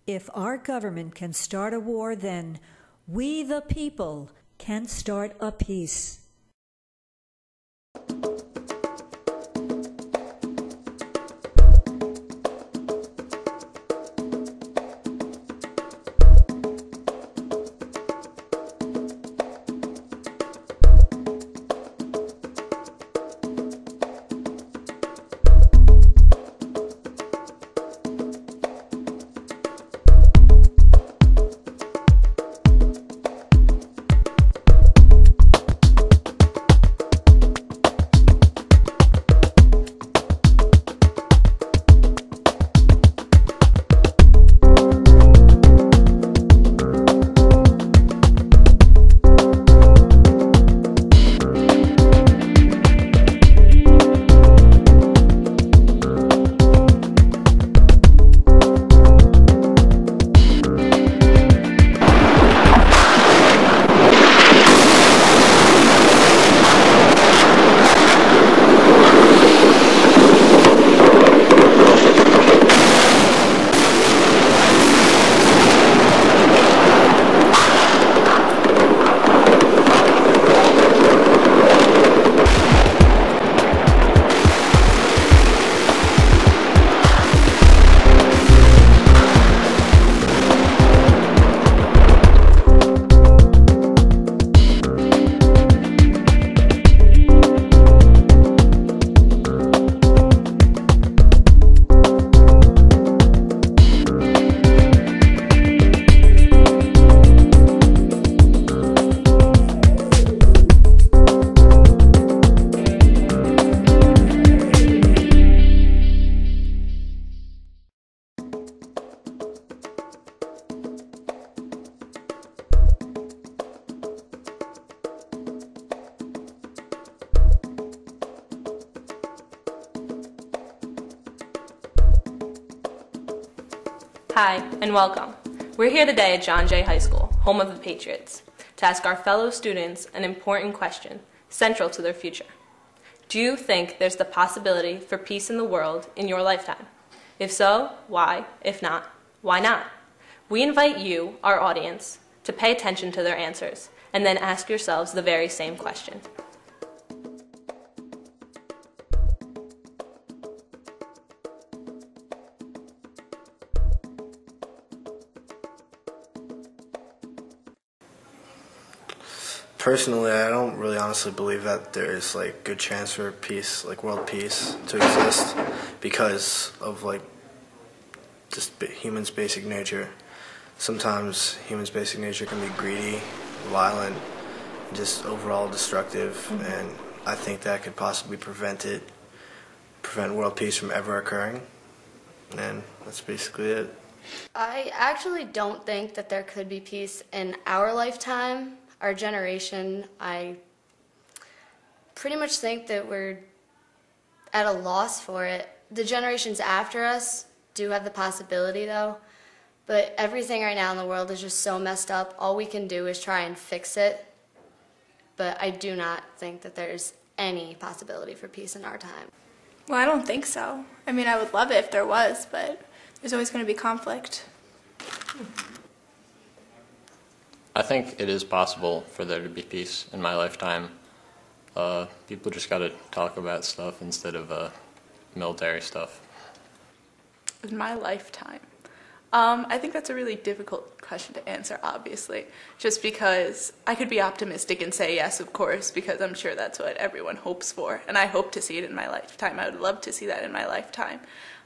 If our government can start a war, then we the people can start a peace. Hi, and welcome. We're here today at John Jay High School, home of the Patriots, to ask our fellow students an important question central to their future. Do you think there's the possibility for peace in the world in your lifetime? If so, why? If not, why not? We invite you, our audience, to pay attention to their answers, and then ask yourselves the very same question. Personally, I don't really honestly believe that there is like good chance for peace, like world peace, to exist because of like just humans' basic nature. Sometimes humans' basic nature can be greedy, violent, just overall destructive, and I think that could possibly prevent world peace from ever occurring. And that's basically it. I actually don't think that there could be peace in our lifetime. Our generation, I pretty much think that we're at a loss for it. The generations after us do have the possibility though, but everything right now in the world is just so messed up. All we can do is try and fix it, but I do not think that there's any possibility for peace in our time. Well, I don't think so. I mean, I would love it if there was, but there's always going to be conflict. I think it is possible for there to be peace in my lifetime. People just got to talk about stuff instead of military stuff. In my lifetime? I think that's a really difficult question to answer, obviously, just because I could be optimistic and say yes, of course, because I'm sure that's what everyone hopes for, and I hope to see it in my lifetime. I would love to see that in my lifetime.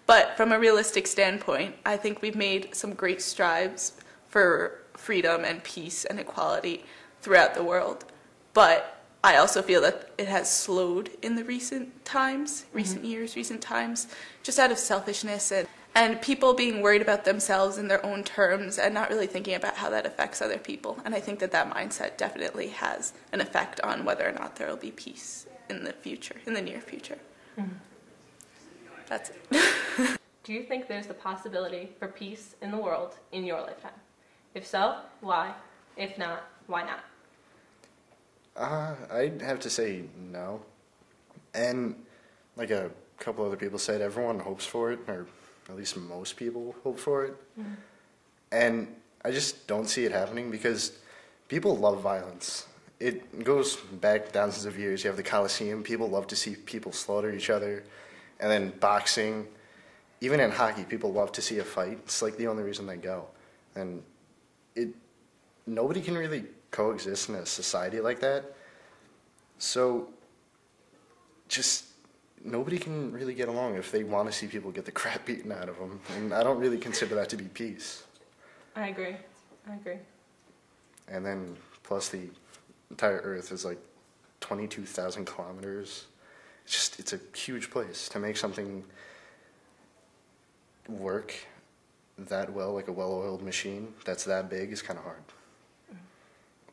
But from a realistic standpoint, I think we've made some great strides for freedom and peace and equality throughout the world. But I also feel that it has slowed in the recent times, recent times, just out of selfishness and people being worried about themselves in their own terms and not really thinking about how that affects other people. And I think that that mindset definitely has an effect on whether or not there will be peace in the future, in the near future. That's it. Do you think there's the possibility for peace in the world in your lifetime? If so, why? If not, why not? I'd have to say no. And like a couple other people said, everyone hopes for it, or at least most people hope for it. And I just don't see it happening because people love violence. It goes back thousands of years. You have the Colosseum. People love to see people slaughter each other. And then boxing. Even in hockey, people love to see a fight. It's like the only reason they go. And nobody can really coexist in a society like that. So just nobody can really get along if they want to see people get the crap beaten out of them. And I don't really consider that to be peace. I agree. And then plus the entire Earth is like 22,000 kilometers. It's a huge place. To make something work that well, like a well-oiled machine that's that big, is kind of hard.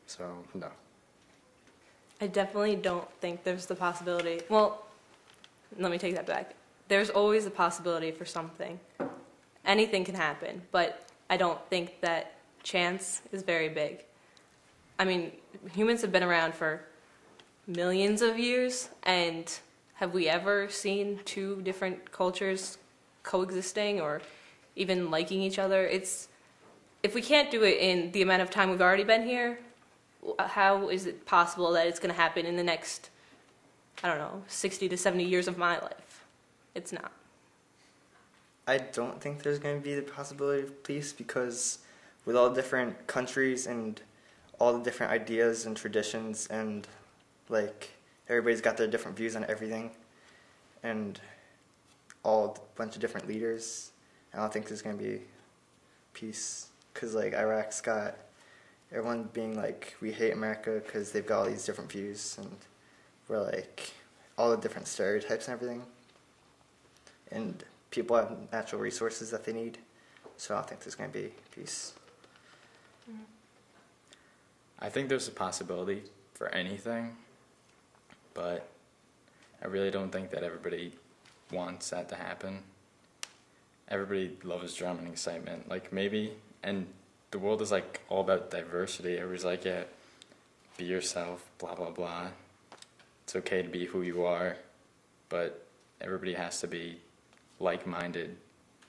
So, no. I definitely don't think there's the possibility. Well, let me take that back. There's always the possibility for something. Anything can happen, but I don't think that chance is very big. I mean, humans have been around for millions of years, and have we ever seen two different cultures coexisting or even liking each other? If we can't do it in the amount of time we've already been here, how is it possible that it's going to happen in the next, I don't know, 60 to 70 years of my life? It's not. I don't think there's going to be the possibility of peace because with all the different countries and all the different ideas and traditions and like everybody's got their different views on everything and all a bunch of different leaders, I don't think there's going to be peace because like Iraq's got everyone being like, we hate America because they've got all these different views and we're like all the different stereotypes and everything. And people have natural resources that they need, so I don't think there's going to be peace. I think there's a possibility for anything, but I really don't think that everybody wants that to happen. Everybody loves drama and excitement, like maybe, and the world is like all about diversity. Everybody's like, yeah, be yourself, blah, blah, blah. It's okay to be who you are, but everybody has to be like-minded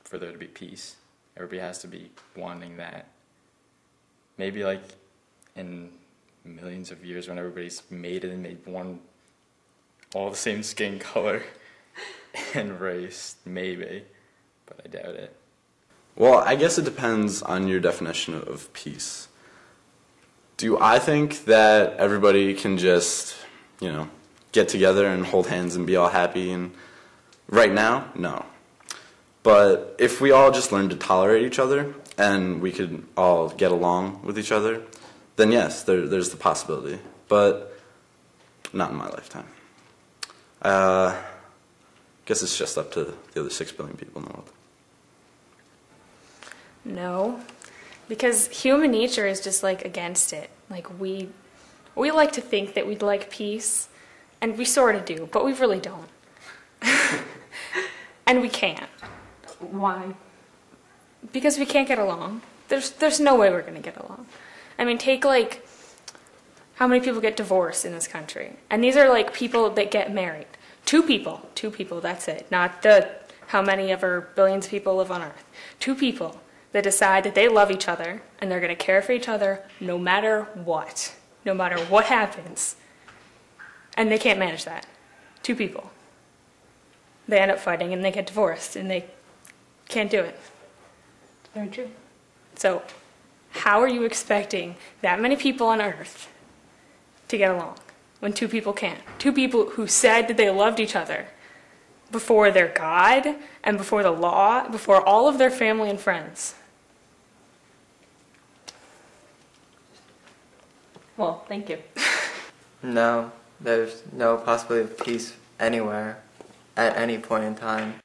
for there to be peace. Everybody has to be wanting that. Maybe like in millions of years when everybody's mated and made one, all the same skin color and race, maybe, but I doubt it. Well, I guess it depends on your definition of peace. Do I think that everybody can just, get together and hold hands and be all happy? And right now, no. But if we all just learn to tolerate each other and we could all get along with each other, then yes, there's the possibility. But not in my lifetime. Guess it's just up to the other 6 billion people in the world. No, because human nature is just like against it. Like we like to think that we'd like peace, and we sort of do, but we really don't. And we can't. Why? Because we can't get along. There's no way we're going to get along. I mean, take like how many people get divorced in this country, and these are like people that get married. Two people, that's it. Not the how many ever billions of people live on Earth. 2 people that decide that they love each other and they're going to care for each other no matter what happens. And they can't manage that. 2 people. They end up fighting and they get divorced and they can't do it. Very true. So how are you expecting that many people on Earth to get along when 2 people can't? 2 people who said that they loved each other before their God and before the law, before all of their family and friends. Well, thank you. No, there's no possibility of peace anywhere at any point in time.